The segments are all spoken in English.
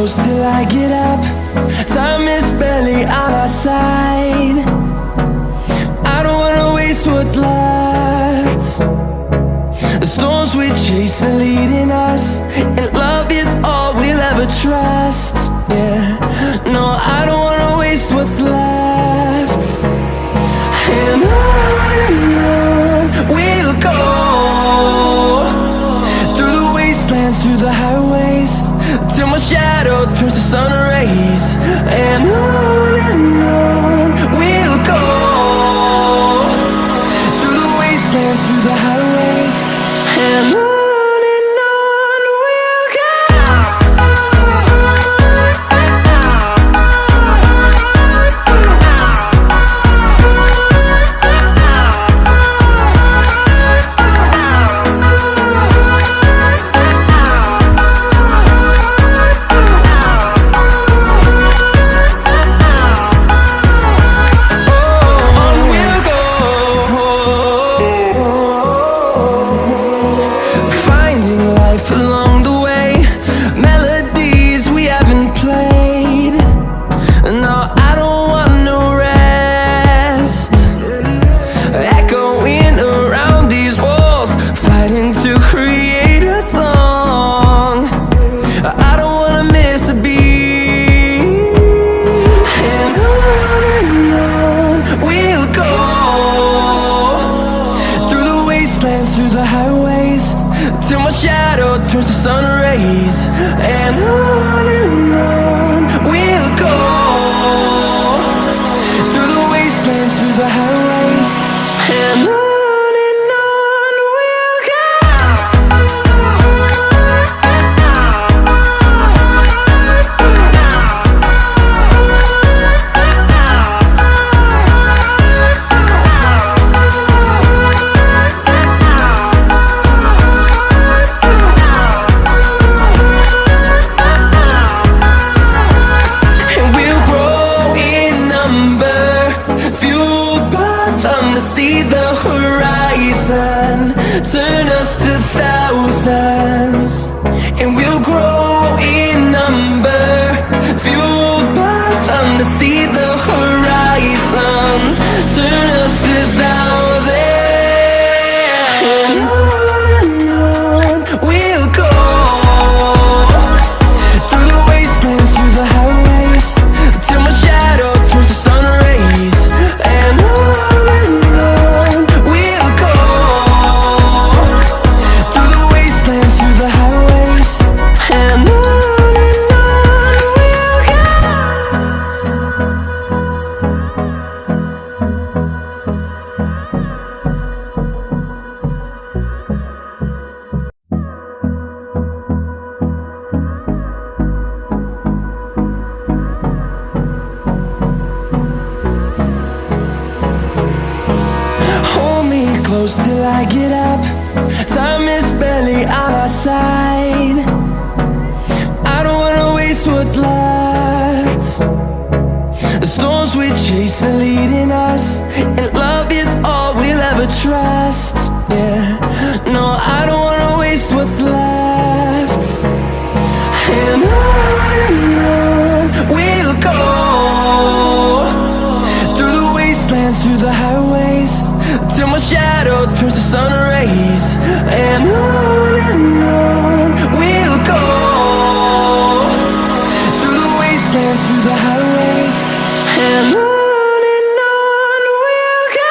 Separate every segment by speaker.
Speaker 1: close till I get up. Time is barely on our side. I don't wanna waste what's left. The storms we chase are leading us, and love is all we'll ever trust. Yeah, no, I don't wanna waste what's left. And on we'll go, through the wastelands, through the highways, till my shadow turns to sun rays. And on we'll go, through the wastelands, through the highways, and on we'll go. Through the highways, till my shadow turns to sun rays. And on we'll go, through the wastelands, through the highways, and on we'll go. See the horizon, turn us to thousands, and we'll grow in number, fueled by them. To see the horizon, turn us to thousands, and on we'll go, through the wastelands, through the highways, till my shadow turns to sun rays. And close till I get up. Time is barely on our side. I don't wanna waste what's left. The storms we chase are leading us, and love is all we'll ever trust. Yeah, no, I don't wanna waste what's left. And on we'll go, through the wastelands, through the highways, till my shadow turns to sun rays. And on we'll go, through the wastelands, through the highways, and on we'll go.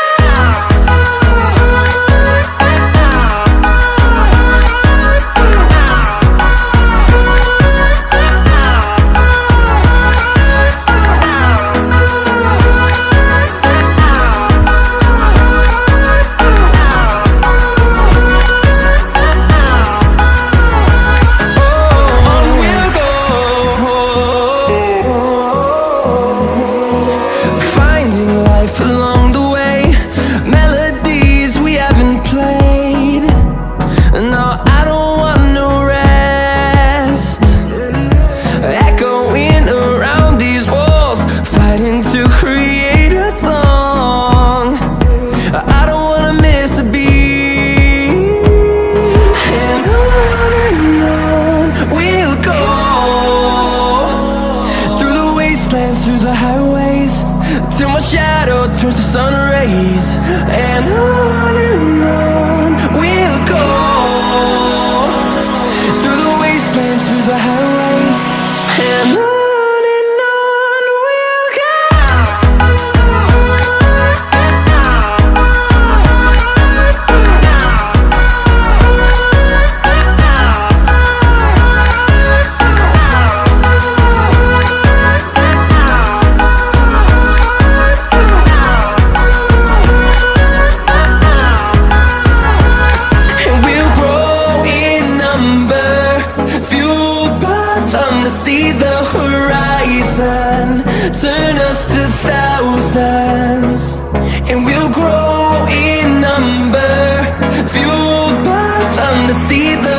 Speaker 1: through the highways, till my shadow turns to sun rays. And on we'll go, through the wastelands, through the highways. And on we'll go. See the horizon, turn us to thousands, and we'll grow in number, fueled by them to see the